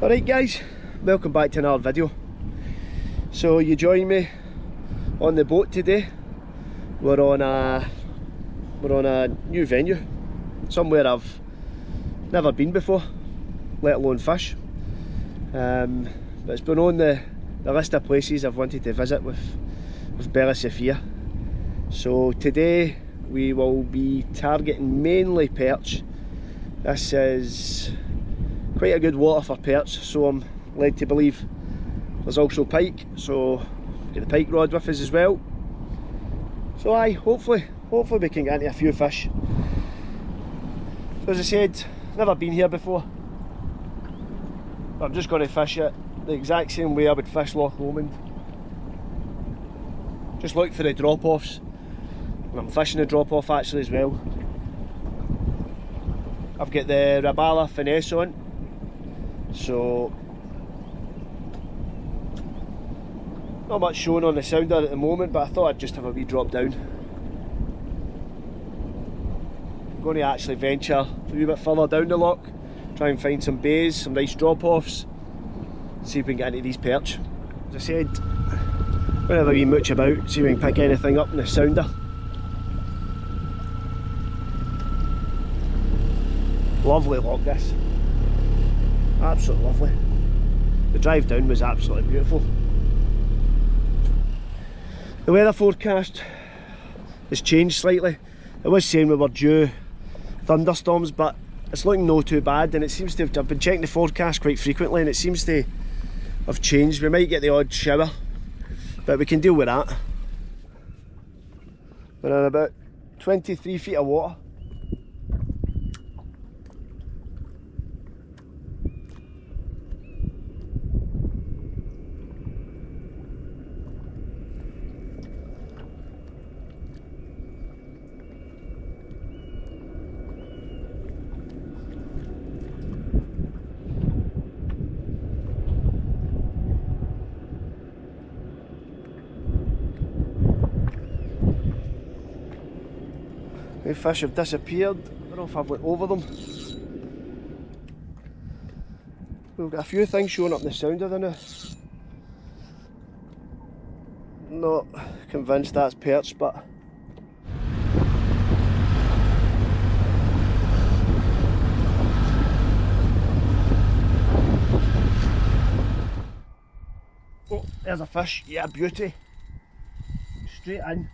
Alright guys, welcome back to another video. So you join me on the boat today. We're on a new venue, somewhere I've never been before, let alone fish. But it's been on the list of places I've wanted to visit with Bella Sophia. So today we will be targeting mainly perch. This is quite a good water for perch, so I'm led to believe there's also pike, so get the pike rod with us as well. So hopefully we can get into a few fish. So as I said, never been here before, but I'm just going to fish it the exact same way I would fish Loch Lomond. Just look for the drop-offs, and I'm fishing the drop-off actually as well. I've got the Rabala finesse on, so not much showing on the sounder at the moment, but I thought I'd just have a wee drop down. I'm going to actually venture a wee bit further down the loch, try and find some bays, some nice drop-offs, see if we can get into these perch. As I said, I'm going to have a wee mooch about, see if we can pick anything up in the sounder. Lovely loch this, absolutely lovely. The drive down was absolutely beautiful. The weather forecast has changed slightly. It was saying we were due thunderstorms, but it's looking no too bad, and it seems to have, I've been checking the forecast quite frequently and it seems to have changed. We might get the odd shower, but we can deal with that. We're in about 23 feet of water. The fish have disappeared. I don't know if I've went over them. We've got a few things showing up in the sounder now. Not convinced that's perch, but oh, there's a fish. Yeah, beauty. Straight in.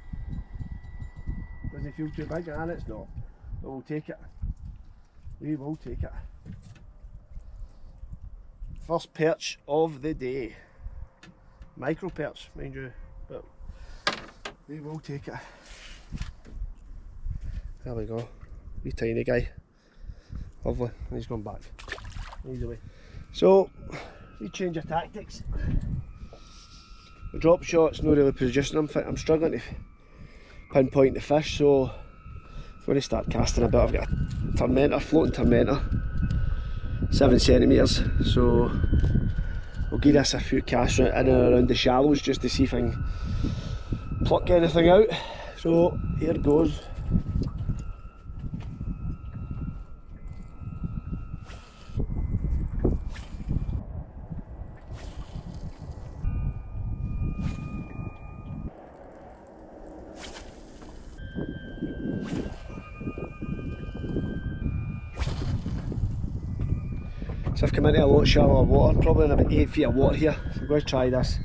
Does it feel too big? And it's not. But we'll take it. We will take it. First perch of the day. Micro-perch, mind you, but we will take it. There we go. Wee tiny guy. Lovely. And he's gone back. He's away. So, we change of tactics. The drop shot's not really producing. I'm struggling to pinpoint the fish, so I'm going to start casting a bit. I've got a tormentor, floating tormentor, 7 centimetres, so we'll give this a few casts in and around the shallows just to see if I can pluck anything out. So here goes. So I've come into a lot shallower water, probably in about 8 feet of water here. So I'm going to try this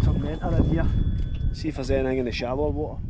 tormentor in here, see if there's anything in the shallower water.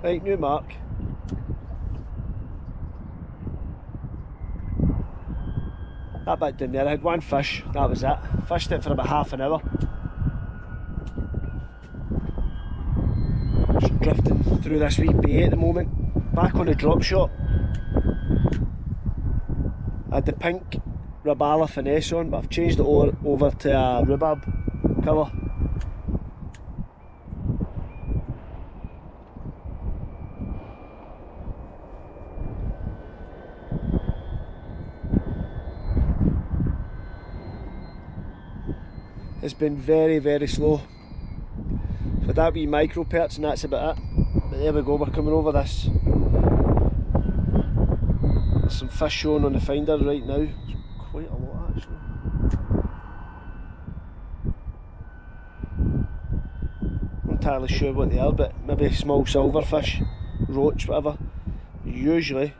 Right, new mark. That bit down there, I had one fish, that was it. Fished it for about half an hour. Just drifting through this wee bay at the moment. Back on the drop shot. I had the pink Rabala finesse on, but I've changed it over to a rhubarb colour. It's been very, very slow. For that wee micro-perch, and that's about it. But there we go, we're coming over this. There's some fish showing on the finder right now. There's quite a lot actually. Not entirely sure what they are, but maybe small silverfish, roach, whatever. Usually,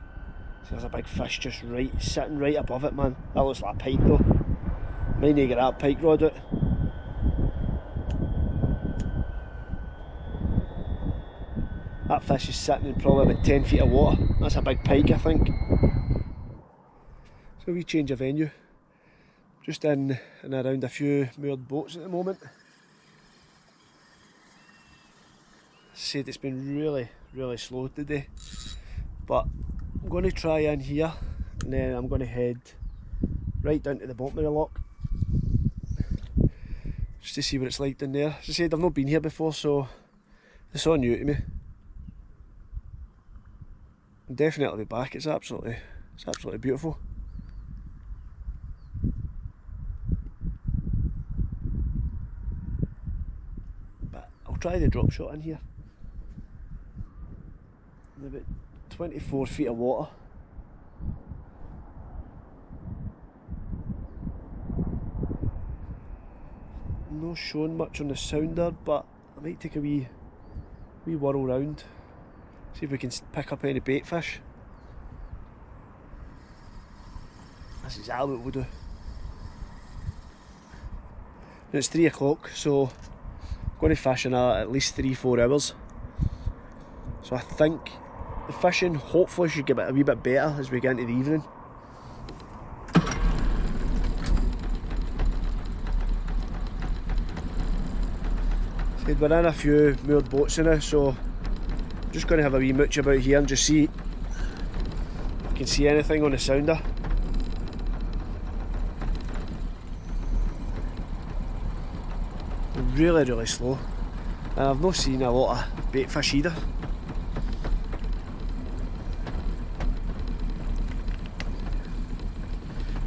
there's a big fish just sitting right above it, man. That looks like a pike though. Might need to get that pike rod out. That fish is sitting in probably about 10 feet of water. That's a big pike, I think. So we change of venue. Just in and around a few moored boats at the moment. Said it's been really, really slow today. But I'm going to try in here and then I'm going to head right down to the bottom of the loch. Just to see what it's like down there. As I said, I've not been here before, so it's all new to me. I'll definitely be back. It's absolutely beautiful. But I'll try the drop shot in here. In about 24 feet of water. No showing much on the sounder, but I might take a wee whirl round. See if we can pick up any bait fish. That's exactly what we'll do. And it's 3 o'clock, so I'm going to fish in at least 3-4 hours. So I think the fishing hopefully should get a wee bit better as we get into the evening. Said we're in a few moored boats now, so I'm just going to have a wee mooch about here and just see if I can see anything on the sounder. Really, really slow. And I've not seen a lot of bait fish either.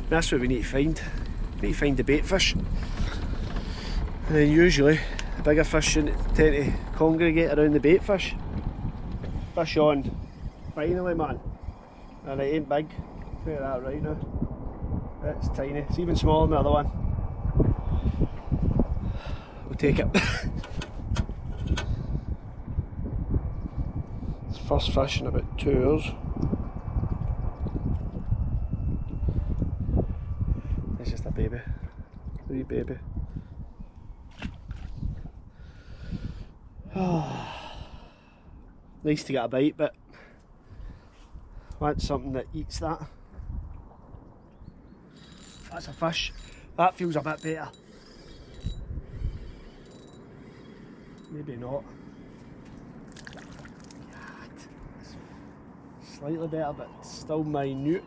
That's what we need to find. We need to find the bait fish. And then usually the bigger fish tend to congregate around the bait fish. Fish on, finally, man. And it ain't big. I'll tell you that right now. It's tiny. It's even smaller than the other one. We'll take it. It's first fish in about 2 hours. It's just a baby. Wee baby. Nice to get a bite, but I want something that eats that. That's a fish. That feels a bit better. Maybe not. Slightly better, but still minute.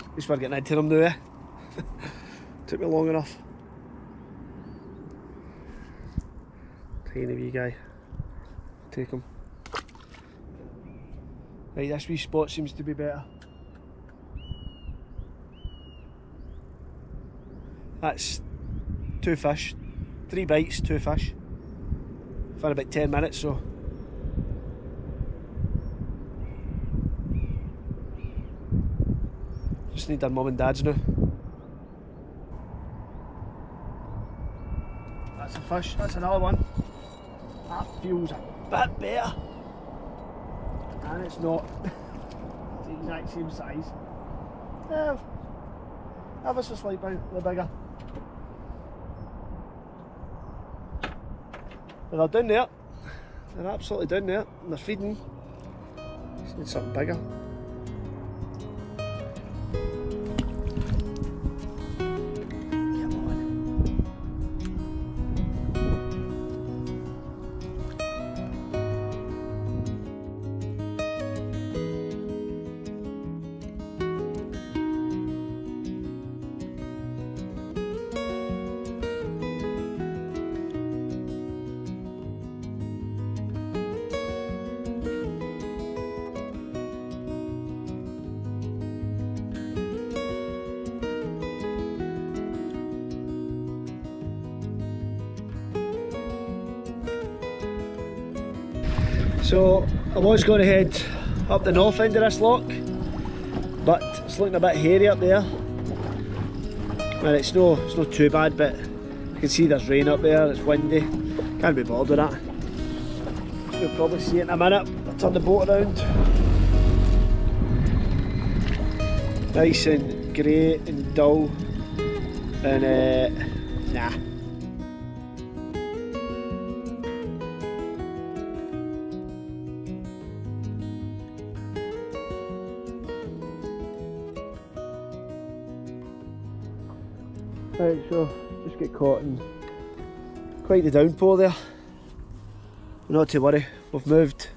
At least we're getting into them now, eh? Took me long enough. Tiny wee guy. Take him. Right, this wee spot seems to be better. That's 2 fish. 3 bites, 2 fish. For about 10 minutes, so. Just need their mum and dad's now. That's a fish, that's another one. That feels a bit better. And it's not. It's the exact same size. Ever so slightly bigger. But they're down there. They're absolutely down there. And they're feeding. Just need something bigger. So I was going to head up the north end of this loch, but it's looking a bit hairy up there. And it's not too bad, but you can see there's rain up there, it's windy. Can't be bothered with that. You'll probably see it in a minute. I'll turn the boat around. Nice and grey and dull, and nah. Right, so just get caught in quite the downpour there. Not to worry, we've moved.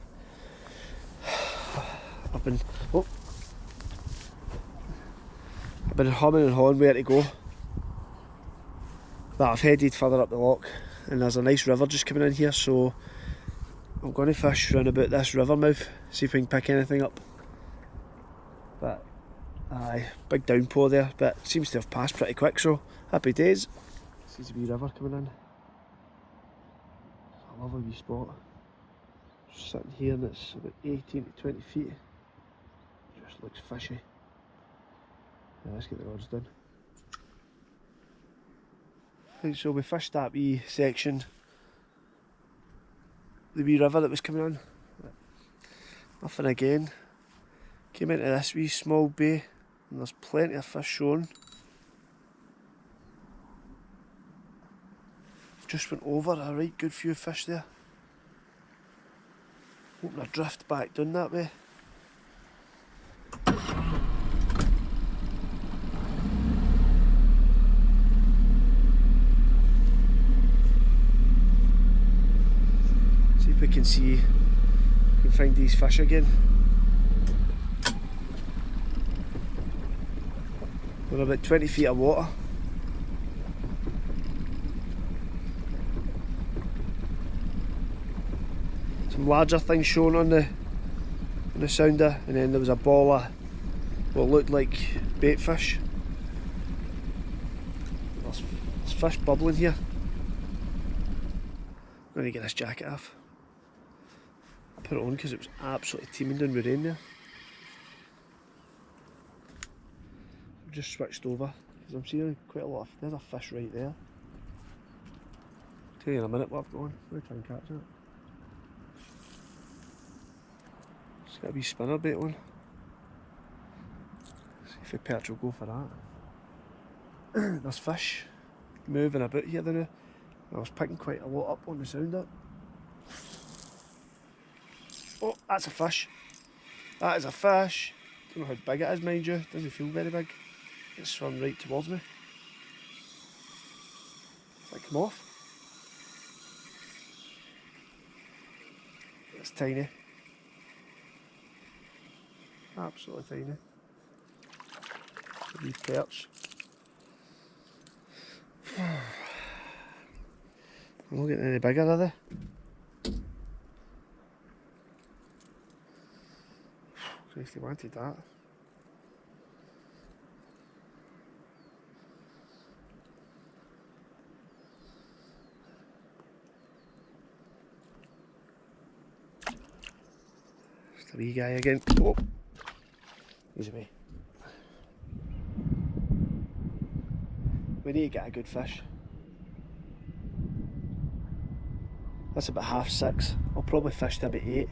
I've been humming and hawing where to go. But I've headed further up the loch and there's a nice river just coming in here, so I'm going to fish round about this river mouth, see if we can pick anything up. But aye, big downpour there, but it seems to have passed pretty quick, so happy days. Seems a wee river coming in. It's a lovely wee spot. Just sitting here and it's about 18 to 20 feet. Just looks fishy. Yeah, let's get the rods done. Right, so we fished that wee section, the wee river that was coming on. Nothing again. Came into this wee small bay and there's plenty of fish showing. Just went over a right good few fish there. Hoping I drift back down that way. See if we can find these fish again. We're about 20 feet of water. Some larger things shown on the sounder, and then there was a ball of what looked like bait fish. There's fish bubbling here. I'm going to get this jacket off. Put it on because it was absolutely teeming down with rain there. I've just switched over because I'm seeing quite a lot of, there's a fish right there. I'll tell you in a minute what I've got on. I'm going to try and catch it. Just got a wee spinner bait on. See if the perch will go for that. There's fish moving about here now. I was picking quite a lot up on the sounder. Oh, that's a fish. That is a fish. Don't know how big it is, mind you. Doesn't feel very big. It's swum right towards me. Does that come off? It's tiny. Absolutely tiny. A wee perch. I'm not getting any bigger, are they? If they wanted that. Just a wee guy again. Oh, he's away. We need to get a good fish. That's about 6:30. I'll probably fish to about 8.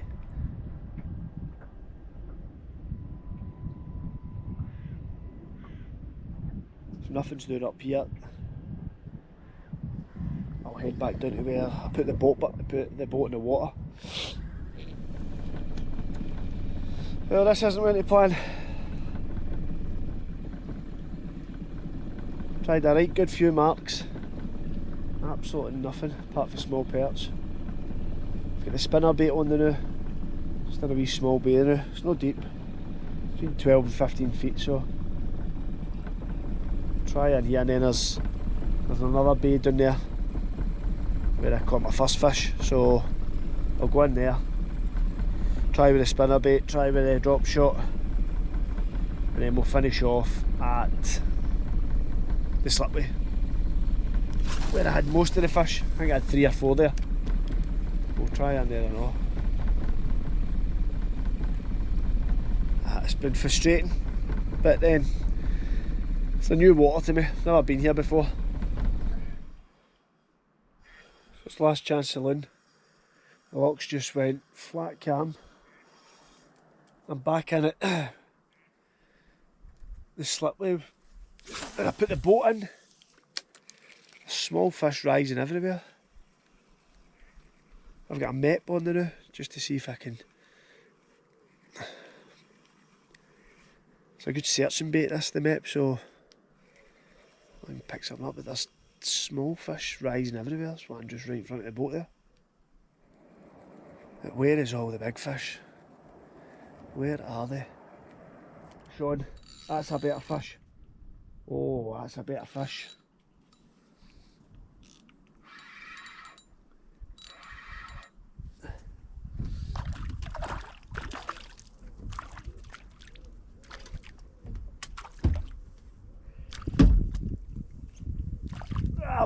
If nothing's doing up here, I'll head back down to where I put the boat in the water. Well, this isn't went to plan. Tried a right good few marks. Absolutely nothing apart from small perch. Got the spinner bait on the now. Just in a wee small bay now. It's not deep. Between 12 and 15 feet, so try in here, and then there's another bay down there where I caught my first fish, so I'll go in there, try with the spinner bait, try with the drop shot, and then we'll finish off at the slipway where I had most of the fish. I think I had 3 or 4 there. We'll try in there and all. It's been frustrating, but then it's a new water to me. Never been here before. So it's last chance to land. The Loch's just went flat calm. I'm back in it. The slipway. I put the boat in. Small fish rising everywhere. I've got a mep on there now, just to see if I can. It's a good searching bait, this, the mep, so I can pick something up, but there's small fish rising everywhere. There's one just right in front of the boat there. But where is all the big fish? Where are they? Sean, that's a better fish. Oh, that's a better fish.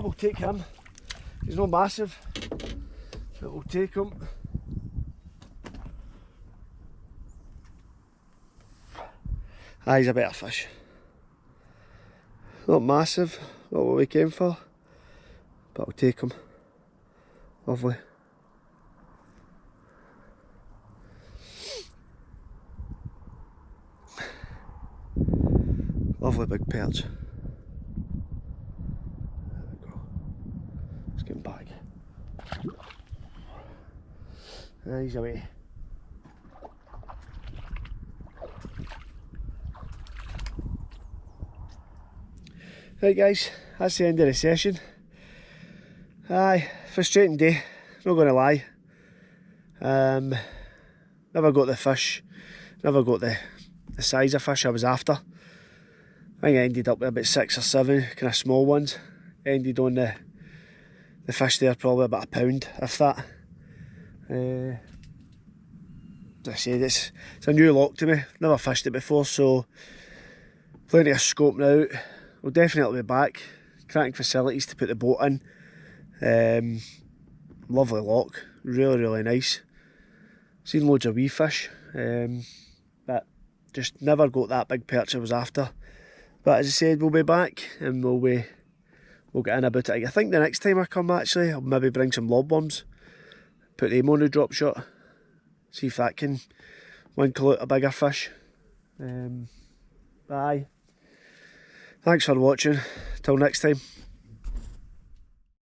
We'll take him. He's not massive, but we'll take him. He's a better fish. Not massive, not what we came for, but I'll take him. Lovely. Lovely big perch. Back. He's away. Right guys, that's the end of the session. Aye, frustrating day, not going to lie. Never got the fish, never got the size of fish I was after. I think I ended up with about 6 or 7 kind of small ones. Ended on the fish there probably about £1, if that. As I said, it's a new loch to me, never fished it before, so plenty of scope now. We'll definitely be back. Cracking facilities to put the boat in. Lovely loch, really nice. Seen loads of wee fish, but just never got that big perch I was after. But as I said, we'll be back and we'll get in about it. I think the next time I come, actually, I'll maybe bring some lobworms, put them on the drop shot, see if that can winkle out a bigger fish. Aye. Thanks for watching. Till next time.